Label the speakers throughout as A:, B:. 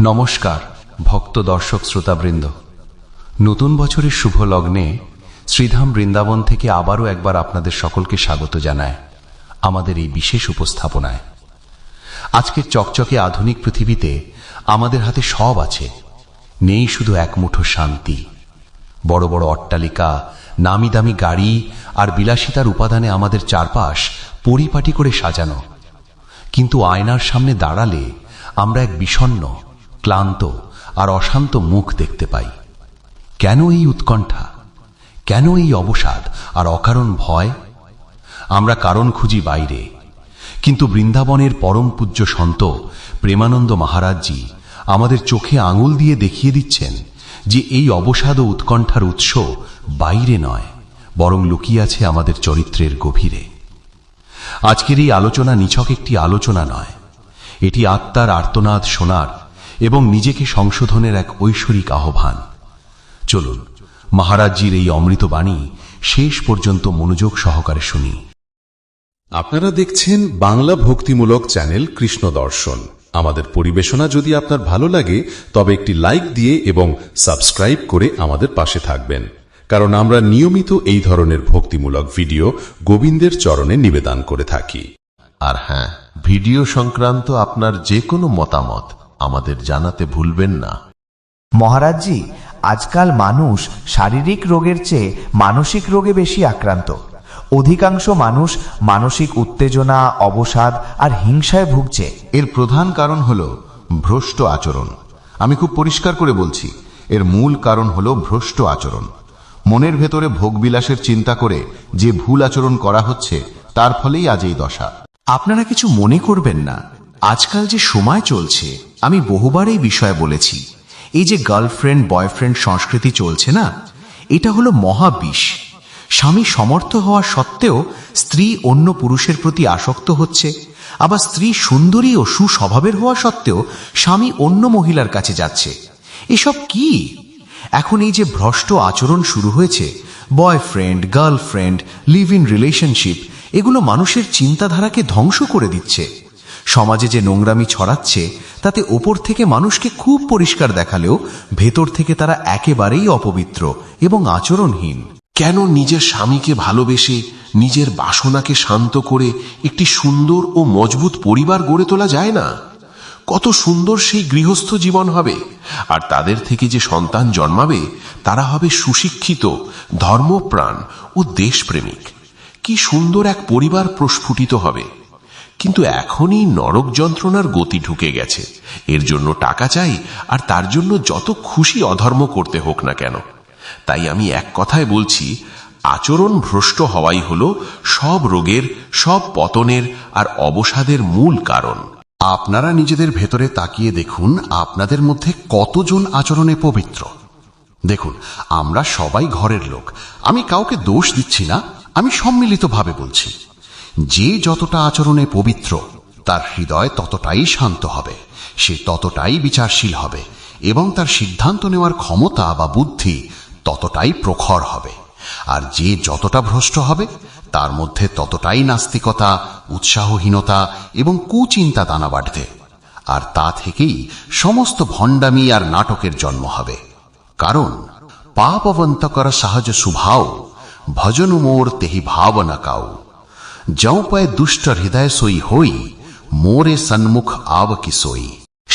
A: নমস্কার ভক্ত দর্শক শ্রোতাবৃন্দ, নতুন বছরের শুভ লগ্নে শ্রীধাম বৃন্দাবন থেকে আবারও একবার আপনাদের সকলকে স্বাগত জানায় আমাদের এই বিশেষ উপস্থাপনায়। আজকের চকচকে আধুনিক পৃথিবীতে আমাদের হাতে সব আছে, নেই শুধু এক মুঠো শান্তি। বড় বড় অট্টালিকা, নামি দামি গাড়ি আর বিলাসিতার উপাদানে আমাদের চারপাশ পরিপাটি করে সাজানো, কিন্তু আয়নার সামনে দাঁড়ালে আমরা এক বিষণ্ণ, ক্লান্ত আর অশান্ত মুখ দেখতে পাই। কেন এই উৎকণ্ঠা, কেন এই অবসাদ আর অকারণ ভয়? আমরা কারণ খুঁজি বাইরে, কিন্তু বৃন্দাবনের পরম পূজ্য সন্ত প্রেমানন্দ মহারাজজি আমাদের চোখে আঙুল দিয়ে দেখিয়ে দিচ্ছেন যে এই অবসাদ ও উৎকণ্ঠার উৎস বাইরে নয়, বরং লুকিয়ে আছে আমাদের চরিত্রের গভীরে। আজকের এই আলোচনা নিছক একটি আলোচনা নয়, এটি আত্মার আর্তনাদ শোনার এবং নিজেকে সংশোধনের এক ঐশ্বরিক আহ্বান। চলুন মহারাজজির এই অমৃত বাণী শেষ পর্যন্ত মনোযোগ সহকারে শুনি।
B: আপনারা দেখছেন বাংলা ভক্তিমূলক চ্যানেল কৃষ্ণ দর্শন। আমাদের পরিবেশনা যদি আপনার ভালো লাগে তবে একটি লাইক দিয়ে এবং সাবস্ক্রাইব করে আমাদের পাশে থাকবেন, কারণ আমরা নিয়মিত এই ধরনের ভক্তিমূলক ভিডিও গোবিন্দের চরণে নিবেদন করে থাকি।
C: আর হ্যাঁ, ভিডিও সংক্রান্ত আপনার যে কোনো মতামত আমাদের জানাতে ভুলবেন না।
D: মহারাজজি, আজকাল মানুষ শারীরিক রোগের চেয়ে মানসিক রোগে বেশি আক্রান্ত। অধিকাংশ মানুষ মানসিক উত্তেজনা, অবসাদ আর হিংসায় ভুগছে।
E: এর প্রধান কারণ হল ভ্রষ্ট আচরণ। আমি খুব পরিষ্কার করে বলছি, এর মূল কারণ হল ভ্রষ্ট আচরণ। মনের ভেতরে ভোগবিলাসের চিন্তা করে যে ভুল আচরণ করা হচ্ছে, তার ফলেই আজ এই দশা।
F: আপনারা কিছু মনে করবেন না, আজকাল যে সময় চলছে, আমি বহুবার এই বিষয়ে বলেছি, এই যে গার্লফ্রেন্ড বয়ফ্রেন্ড সংস্কৃতি চলছে না, এটা হলো মহাবিষ। স্বামী সমর্থ হওয়া সত্ত্বেও স্ত্রী অন্য পুরুষের প্রতি আসক্ত হচ্ছে, আবার স্ত্রী সুন্দরী ও সুস্বভাবের হওয়া সত্ত্বেও স্বামী অন্য মহিলার কাছে যাচ্ছে। এসব কি? এখন এই যে ভ্রষ্ট আচরণ শুরু হয়েছে, boyfriend girlfriend live in relationship, এগুলো মানুষের চিন্তাধারাকে ধ্বংস করে দিচ্ছে। সমাজে যে নোংরামি ছড়াচ্ছে, তাতে ওপর থেকে মানুষকে খুব পরিষ্কার দেখালেও ভেতর থেকে তারা একেবারেই অপবিত্র এবং আচরণহীন।
G: কেন নিজের স্বামীকে ভালোবেসে নিজের বাসনাকে শান্ত করে একটি সুন্দর ও মজবুত পরিবার গড়ে তোলা যায় না? কত সুন্দর সেই গৃহস্থ জীবন হবে, আর তাদের থেকে যে সন্তান জন্মাবে তারা হবে সুশিক্ষিত, ধর্মপ্রাণ ও দেশপ্রেমিক। কি সুন্দর এক পরিবার প্রস্ফুটিত হবে। কিন্তু এখনই নরক যন্ত্রণার গতি ঢুকে গেছে। এর জন্য টাকা চাই, আর তার জন্য যত খুশি অধর্ম করতে হোক না কেন। তাই আমি এক কথায় বলছি, আচরণ ভ্রষ্ট হওয়াই হলো সব রোগের, সব পতনের আর অবসাদের মূল কারণ।
E: আপনারা নিজেদের ভেতরে তাকিয়ে দেখুন, আপনাদের মধ্যে কতজন আচরণে পবিত্র। দেখুন, আমরা সবাই ঘরের লোক। আমি কাউকে দোষ দিচ্ছি না, আমি সম্মিলিতভাবে বলছি, যে যতটা আচরণে পবিত্র, তার হৃদয় ততটাই শান্ত হবে, সে ততটাই বিচারশীল হবে এবং তার সিদ্ধান্ত নেওয়ার ক্ষমতা বা বুদ্ধি ততটাই প্রখর হবে। আর যে যতটা ভ্রষ্ট হবে, তার মধ্যে ততটাই নাস্তিকতা, উৎসাহহীনতা এবং কুচিন্তা দানা বাঁধবে। আর তা থেকেই সমস্ত ভণ্ডামি আর নাটকের জন্ম হবে। কারণ পাপবন্তকর সহজ সুভাও ভজনু মোর তেহি ভাবনা কাউ, যৌ পায় দুষ্ট হৃদয় সই হই, মোরে সন্মুখ আব কি সই।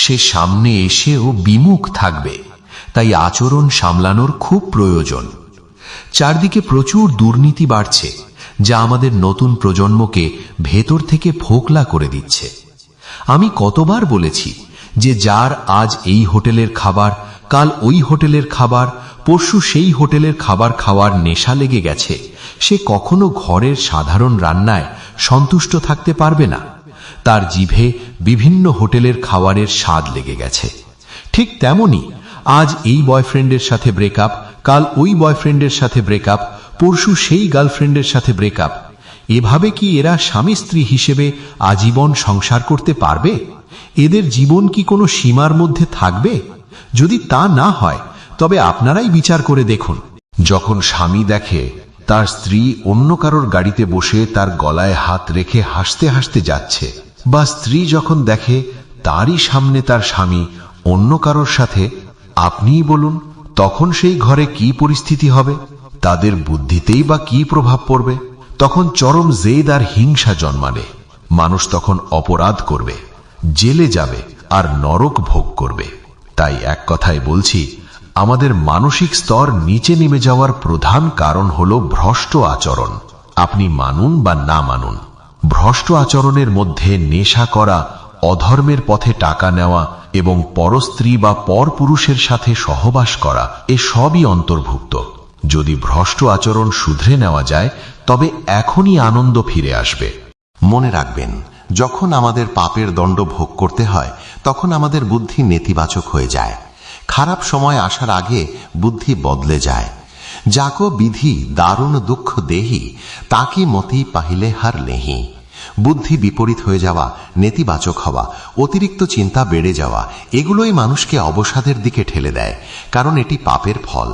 F: সে সামনে এসেও বিমুখ থাকবে, তাই আচরণ সামলানোর খুব প্রয়োজন। চারদিকে প্রচুর দুর্নীতি বাড়ছে, যা আমাদের নতুন প্রজন্মকে ভেতর থেকে ফোকলা করে দিচ্ছে। আমি কতবার বলেছি যে যার আজ এই হোটেলের খাবার, কাল ওই হোটেলের খাবার, পরশু সেই হোটেলের খাবার খাওয়ার নেশা লেগে গেছে, সে কখনো ঘরের সাধারণ রান্নায় সন্তুষ্ট থাকতে পারবে না। তার জিভে বিভিন্ন হোটেলের খাবারের স্বাদ লেগে গেছে। ঠিক তেমনি আজ এই বয়ফ্রেন্ডের সাথে ব্রেকআপ, কাল ওই বয়ফ্রেন্ডের সাথে ব্রেকআপ, পরশু সেই গার্লফ্রেন্ডের সাথে ব্রেকআপ। এভাবে কি এরা স্বামী স্ত্রী হিসেবে আজীবন সংসার করতে পারবে? এদের জীবন কি কোনো সীমার মধ্যে থাকবে? যদি তা না হয়, তবে আপনারাই বিচার করে দেখুন।
E: যখন স্বামী দেখে তার স্ত্রী অন্য কারোর গাড়িতে বসে তার গলায় হাত রেখে হাসতে হাসতে যাচ্ছে, বা স্ত্রী যখন দেখে তারই সামনে তার স্বামী
A: অন্য কারোর সাথে আপনিই বলুন, তখন সেই ঘরে কি পরিস্থিতি হবে? তাদের বুদ্ধিতেই বা কি প্রভাব পড়বে? তখন চরম জেদ আর হিংসা জন্মাবে। মানুষ তখন অপরাধ করবে, জেলে যাবে আর নরক ভোগ করবে। তাই এক কথায় বলছি, আমাদের মানসিক স্তর নিচে নেমে যাওয়ার প্রধান কারণ হল ভ্রষ্ট আচরণ। আপনি মানুন বা না মানুন, ভ্রষ্ট আচরণের মধ্যে নেশা করা, অধর্মের পথে টাকা নেওয়া এবং পরস্ত্রী বা পরপুরুষের সাথে সহবাস করা, এ সবই অন্তর্ভুক্ত। যদি ভ্রষ্ট আচরণ শুধরে নেওয়া যায়, তবে এখনই আনন্দ ফিরে আসবে।
H: মনে রাখবেন, যখন আমাদের পাপের দণ্ড ভোগ করতে হয়, তখন আমাদের বুদ্ধি নেতিবাচক হয়ে যায়। খারাপ সময় আসার আগে বুদ্ধি বদলে যায়। যাকো বিধি দারুণ দুঃখ দেহি, তাকি মতি পাহিলে হার নেহি। বুদ্ধি বিপরীত হয়ে যাওয়া, নেতিবাচক হওয়া, অতিরিক্ত চিন্তা বেড়ে যাওয়া, এগুলোই মানুষকে অবসাদের দিকে ঠেলে দেয়, কারণ এটি পাপের ফল।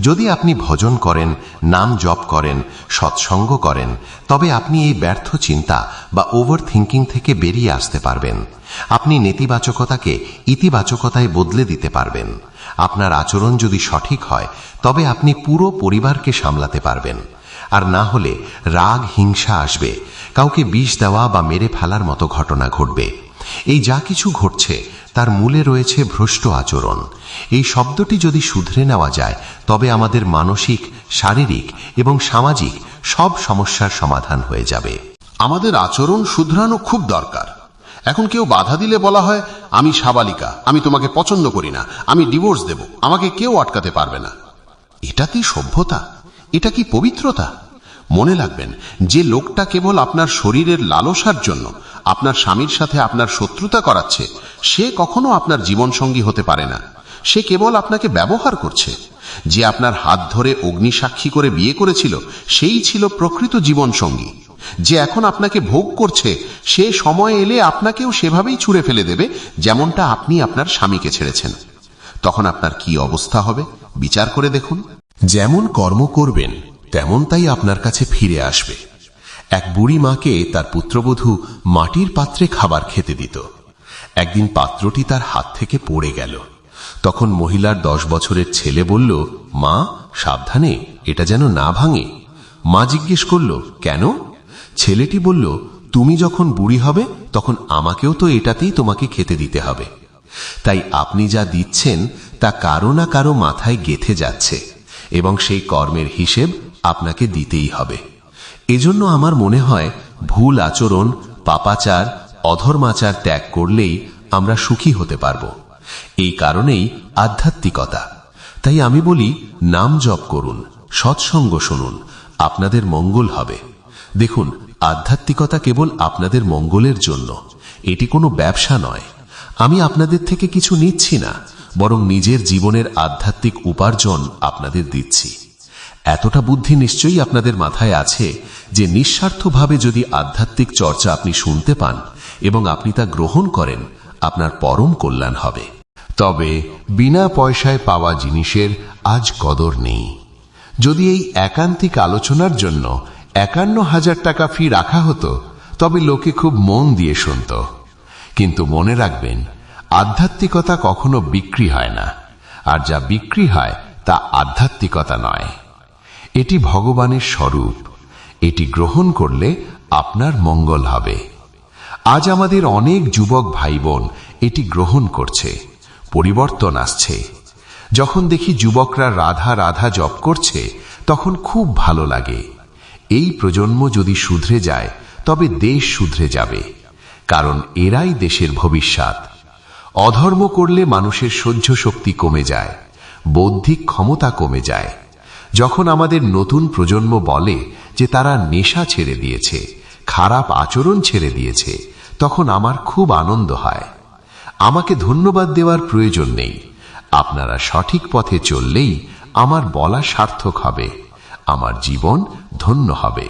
H: যদি আপনি ভজন করেন, নাম জপ করেন, সৎসঙ্গ করেন, তবে আপনি এই ব্যর্থ চিন্তা বা ওভার থিঙ্কিং থেকে বেরিয়ে আসতে পারবেন। আপনি নেতিবাচকতাকে ইতিবাচকতায় বদলে দিতে পারবেন। আপনার আচরণ যদি সঠিক হয়, তবে আপনি পুরো পরিবারকে সামলাতে পারবেন। আর না হলে রাগ হিংসা আসবে, কাউকে বিষ দেওয়া বা মেরে ফেলার মতো ঘটনা ঘটবে। এই যা কিছু ঘটছে তার মূলে রয়েছে ভ্রষ্ট আচরণ। এই শব্দটি যদি শুধরে নেওয়া যায়, তবে আমাদের মানসিক, শারীরিক এবং সামাজিক সব সমস্যার সমাধান হয়ে যাবে।
E: আমাদের আচরণ শুধরানো খুব দরকার। এখন কেউ বাধা দিলে বলা হয়, আমি সাবালিকা, আমি তোমাকে পছন্দ করি না, আমি ডিভোর্স দেব, আমাকে কেউ আটকাতে পারবে না। এটা কি সভ্যতা? এটা কি পবিত্রতা? মনে রাখবেন, যে লোকটা কেবল আপনার শরীরের লালসার জন্য আপনার স্বামীর সাথে আপনার শত্রুতা করাচ্ছে, সে কখনো আপনার জীবনসঙ্গী হতে পারে না। সে কেবল আপনাকে ব্যবহার করছে। যে আপনার হাত ধরে অগ্নিসাক্ষী করে বিয়ে করেছিল, সেই ছিল প্রকৃত জীবনসঙ্গী। যে এখন আপনাকে ভোগ করছে, সে সময় এলে আপনাকেও সেভাবেই ছুঁড়ে ফেলে দেবে, যেমনটা আপনি আপনার স্বামীকে ছেড়েছেন। তখন আপনার কি অবস্থা হবে বিচার করে দেখুন।
G: যেমন কর্ম করবেন, তেমন তাই আপনার কাছে ফিরে আসবে। এক বুড়ি মাকে তার পুত্রবধূ মাটির পাত্রে খাবার খেতে দিত। একদিন পাত্রটি তার হাত থেকে পড়ে গেল। তখন মহিলার 10 বছরের ছেলে বলল, মা সাবধানে, এটা যেন না ভাঙে। মা জিজ্ঞেস করল, কেন? ছেলেটি বলল, তুমি যখন বুড়ি হবে, তখন আমাকেও তো এটাতেই তোমাকে খেতে দিতে হবে। তাই আপনি যা দিচ্ছেন তা কারো না কারো মাথায় গেঁথে যাচ্ছে, এবং সেই কর্মের হিসেব আপনাকে দিতেই হবে। এজন্য আমার মনে হয়, ভুল আচরণ, পাপাচার, অধর্মাচার ত্যাগ করলেই আমরা সুখী হতে পারব। এই কারণেই আধ্যাত্মিকতা। তাই আমি বলি, নাম জপ করুন, সৎসঙ্গ শুনুন, আপনাদের মঙ্গল হবে। দেখুন, আধ্যাত্মিকতা কেবল আপনাদের মঙ্গলের জন্য, এটি কোনো ব্যবসা নয়। আমি আপনাদের থেকে কিছু নিচ্ছি না, বরং নিজের জীবনের আধ্যাত্মিক উপার্জন আপনাদের দিচ্ছি। এতটা বুদ্ধি নিশ্চয়ই আপনাদের মাথায় আছে যে নিঃস্বার্থভাবে যদি আধ্যাত্মিক চর্চা আপনি শুনতে পান এবং আপনি তা গ্রহণ করেন, আপনার পরম কল্যাণ হবে।
A: তবে বিনা পয়সায় পাওয়া জিনিসের আজ কদর নেই। যদি এই একান্তিক আলোচনার জন্য 51,000 টাকা ফি রাখা হতো, তবে লোকে খুব মন দিয়ে শুনত। কিন্তু মনে রাখবেন, আধ্যাত্মিকতা কখনো বিক্রি হয় না, আর যা বিক্রি হয় তা আধ্যাত্মিকতা নয়। এটি ভগবানের স্বরূপ। এটি গ্রহণ করলে আপনার মঙ্গল হবে। আজ আমাদের অনেক যুবক ভাই বোন এটি গ্রহণ করছে, পরিবর্তন আসছে। যখন দেখি যুবকরা রাধা রাধা জপ করছে, তখন খুব ভালো লাগে। এই প্রজন্ম যদি শুধরে যায়, তবে দেশ শুধরে যাবে, কারণ এরাই দেশের ভবিষ্যৎ। অধর্ম করলে মানুষের সহ্য শক্তি কমে যায়, বৌদ্ধিক ক্ষমতা কমে যায়। যখন আমাদের নতুন প্রজন্ম বলে যে তারা নেশা ছেড়ে দিয়েছে, খারাপ আচরণ ছেড়ে দিয়েছে, তখন আমার খুব আনন্দ হয়। আমাকে ধন্যবাদ দেওয়ার প্রয়োজন নেই। আপনারা সঠিক পথে চললেই আমার বলা সার্থক হবে, আমার জীবন ধন্য হবে।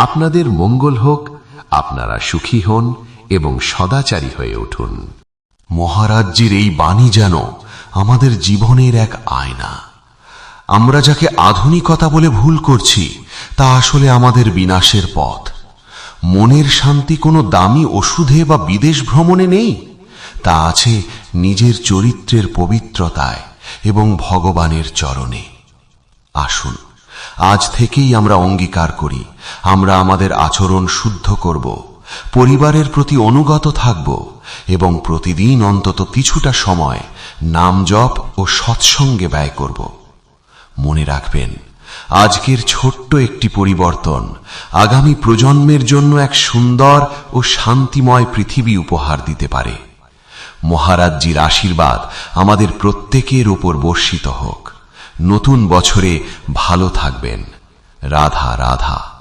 A: আপনাদের মঙ্গল হোক, আপনারা সুখী হন এবং সদাচারী হয়ে উঠুন।
F: মহারাজজির এই বাণী যেন আমাদের জীবনের এক আয়না। আমরা যাকে আধুনিকতা বলে ভুল করছি, তা আসলে আমাদের বিনাশের পথ। মনের শান্তি কোনো দামি ওষুধে বা বিদেশ ভ্রমণে নেই, তা আছে
E: নিজের চরিত্রের পবিত্রতায় এবং ভগবানের চরণে। আসুন আজ থেকেই আমরা অঙ্গীকার করি, আমরা আমাদের আচরণ শুদ্ধ করব, পরিবারের প্রতি অনুগত থাকব এবং প্রতিদিন অন্তত কিছুটা সময় নাম জপ ও সৎসঙ্গে ব্যয় করব। মনে রাখবেন, আজকের ছোট্ট একটি পরিবর্তন আগামী প্রজন্মের জন্য এক সুন্দর ও শান্তিময় পৃথিবী উপহার দিতে পারে। মহারাজজির আশীর্বাদ আমাদের প্রত্যেকের উপর বর্ষিত হোক। নতুন বছরে ভালো থাকবেন। রাধা রাধা।